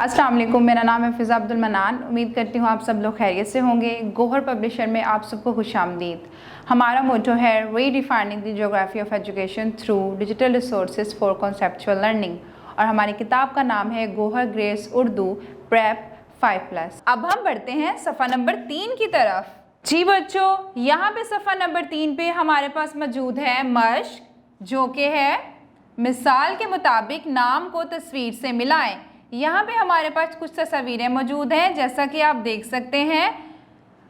अस्सलाम वालेकुम, मेरा नाम है फ़िज़ा अब्दुल मनान। उम्मीद करती हूँ आप सब लोग खैरियत से होंगे। गोहर पब्लिशर में आप सबको खुशामदीद। हमारा मोटो है redefining the geography of education through digital resources for conceptual learning, और हमारी किताब का नाम है गोहर ग्रेस उर्दू प्रेप 5+। अब हम बढ़ते हैं सफ़ा नंबर 3 की तरफ। जी बच्चों, यहाँ पे सफ़ा नंबर 3 पे हमारे पास मौजूद है मश्क, जो कि है मिसाल के मुताबिक नाम को तस्वीर से मिलाएं। यहाँ पे हमारे पास कुछ तस्वीरें मौजूद हैं, जैसा कि आप देख सकते हैं,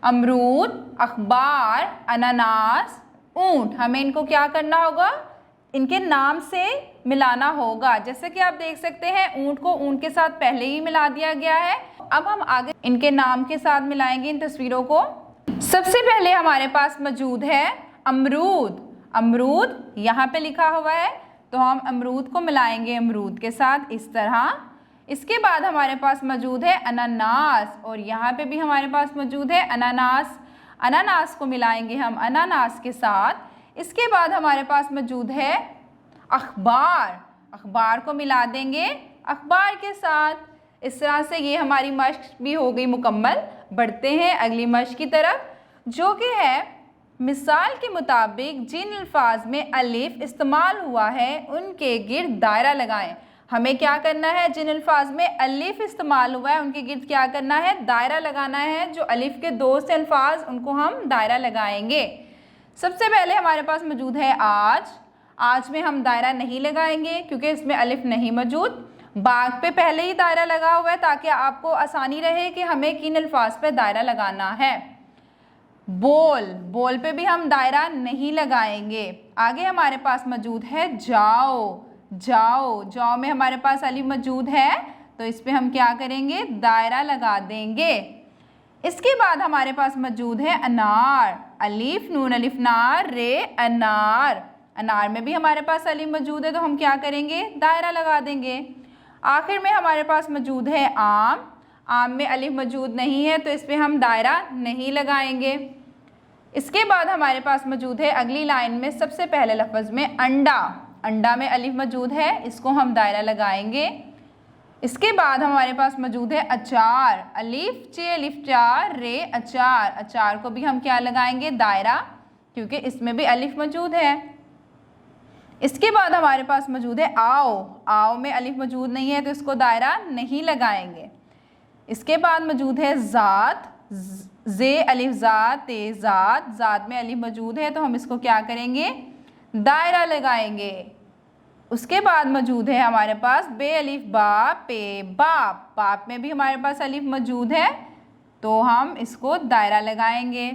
अमरूद, अखबार, अनानास, ऊंट। हमें इनको क्या करना होगा, इनके नाम से मिलाना होगा। जैसे कि आप देख सकते हैं, ऊंट को ऊंट के साथ पहले ही मिला दिया गया है। अब हम आगे इनके नाम के साथ मिलाएंगे इन तस्वीरों को। सबसे पहले हमारे पास मौजूद है अमरूद। अमरूद यहाँ पे लिखा हुआ है, तो हम अमरूद को मिलाएंगे अमरूद के साथ इस तरह। इसके बाद हमारे पास मौजूद है अनानास, और यहाँ पे भी हमारे पास मौजूद है अनानास। अनानास को मिलाएंगे हम अनानास के साथ। इसके बाद हमारे पास मौजूद है अखबार। अखबार को मिला देंगे अखबार के साथ। इस तरह से ये हमारी मश्क भी हो गई मुकम्मल। बढ़ते हैं अगली मश्क की तरफ, जो कि है मिसाल के मुताबिक जिन अल्फाज में अलिफ इस्तेमाल हुआ है उनके गिर्द दायरा लगाएं। हमें क्या करना है, जिन अल्फाज में अलिफ इस्तेमाल हुआ है उनके गिर्द क्या करना है, दायरा लगाना है। जो अलिफ के दो से अल्फाज, उनको हम दायरा लगाएंगे। सबसे पहले हमारे पास मौजूद है आज। आज में हम दायरा नहीं लगाएंगे क्योंकि इसमें अलिफ नहीं मौजूद। बाग पे पहले ही दायरा लगा हुआ है ताकि आपको आसानी रहे कि हमें किन अल्फाज पे दायरा लगाना है। बोल, बोल पे भी हम दायरा नहीं लगाएंगे। आगे हमारे पास मौजूद है जाओ। जाओ, जाओ में हमारे पास अलिफ मौजूद है, तो इस पे हम क्या करेंगे, दायरा लगा देंगे। इसके बाद हमारे पास मौजूद है अनार। अलिफ नून अलिफ नार रे अनार। अनार में भी हमारे पास अलिफ मौजूद है, तो हम क्या करेंगे, दायरा लगा देंगे। आखिर में हमारे पास मौजूद है आम। आम में अलिफ मौजूद नहीं है, तो इस पर हम दायरा नहीं लगाएंगे। इसके बाद हमारे पास मौजूद है अगली लाइन में सबसे पहले लफ्ज़ में अंडा। अंडा में अलिफ मौजूद है, इसको हम दायरा लगाएंगे। इसके बाद हमारे पास मौजूद है अचार। अलिफ चे अलिफ चार रे अचार। अचार को भी हम क्या लगाएंगे, दायरा, क्योंकि इसमें भी अलिफ मौजूद है। इसके बाद हमारे पास मौजूद है आओ। आओ में अलिफ मौजूद नहीं है, तो इसको दायरा नहीं लगाएंगे। इसके बाद मौजूद है ज़ात। जे अलिफ ज़ात ते ज़ात। ज़ात में अलिफ मौजूद है, तो हम इसको क्या करेंगे, दायरा लगाएंगे। उसके बाद मौजूद है हमारे पास बे अलिफ बा पे बाप। बाप में भी हमारे पास अलिफ मौजूद है, तो हम इसको दायरा लगाएंगे।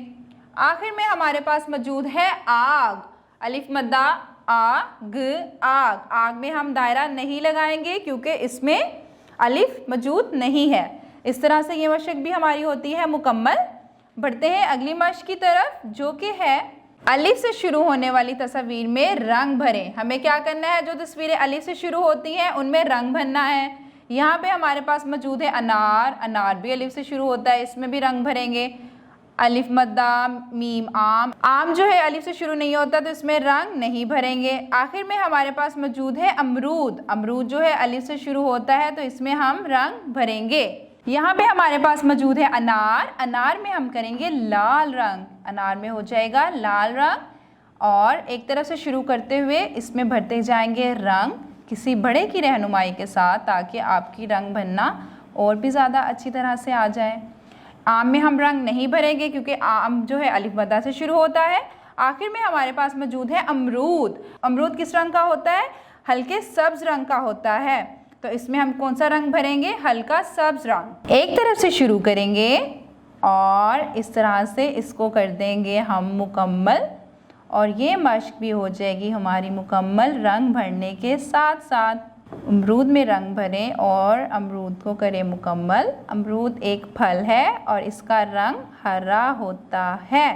आखिर में हमारे पास मौजूद है आग। अलिफ मद्दा आग आग। आग में हम दायरा नहीं लगाएंगे क्योंकि इसमें अलिफ मौजूद नहीं है। इस तरह से ये मशक भी हमारी होती है मुकम्मल। बढ़ते हैं अगली मशक की तरफ, जो कि है अलिफ से शुरू होने वाली तस्वीर में रंग भरें। हमें क्या करना है, जो तस्वीरें अलिफ से शुरू होती हैं उनमें रंग भरना है। यहाँ पे हमारे पास मौजूद है अनार। अनार भी अलिफ से शुरू होता है, इसमें भी रंग भरेंगे। अलिफ मद्दा मीम आम। आम जो है अलिफ से शुरू नहीं होता, तो इसमें रंग नहीं भरेंगे। आखिर में हमारे पास मौजूद है अमरूद। अमरूद जो है अलिफ से शुरू होता है, तो इसमें हम रंग भरेंगे। यहाँ पे हमारे पास मौजूद है अनार। अनार में हम करेंगे लाल रंग। अनार में हो जाएगा लाल रंग, और एक तरफ से शुरू करते हुए इसमें भरते जाएंगे रंग किसी बड़े की रहनुमाई के साथ, ताकि आपकी रंग भरना और भी ज़्यादा अच्छी तरह से आ जाए। आम में हम रंग नहीं भरेंगे क्योंकि आम जो है अलिफ मद्दा से शुरू होता है। आखिर में हमारे पास मौजूद है अमरूद। अमरूद किस रंग का होता है, हल्के सब्ज़ रंग का होता है, तो इसमें हम कौन सा रंग भरेंगे, हल्का सब्ज रंग। एक तरफ से शुरू करेंगे और इस तरह से इसको कर देंगे हम मुकम्मल, और ये मश्क भी हो जाएगी हमारी मुकम्मल रंग भरने के साथ साथ। अमरूद में रंग भरें और अमरूद को करें मुकम्मल। अमरूद एक फल है और इसका रंग हरा होता है।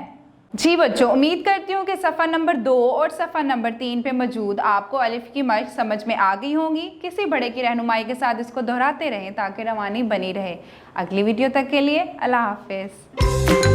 जी बच्चों, उम्मीद करती हूँ कि सफ़ा नंबर 2 और सफ़ा नंबर 3 पे मौजूद आपको अलिफ की मश्क समझ में आ गई होंगी। किसी बड़े की रहनुमाई के साथ इसको दोहराते रहें ताकि रवानी बनी रहे। अगली वीडियो तक के लिए अल्लाह हाफ़िज़।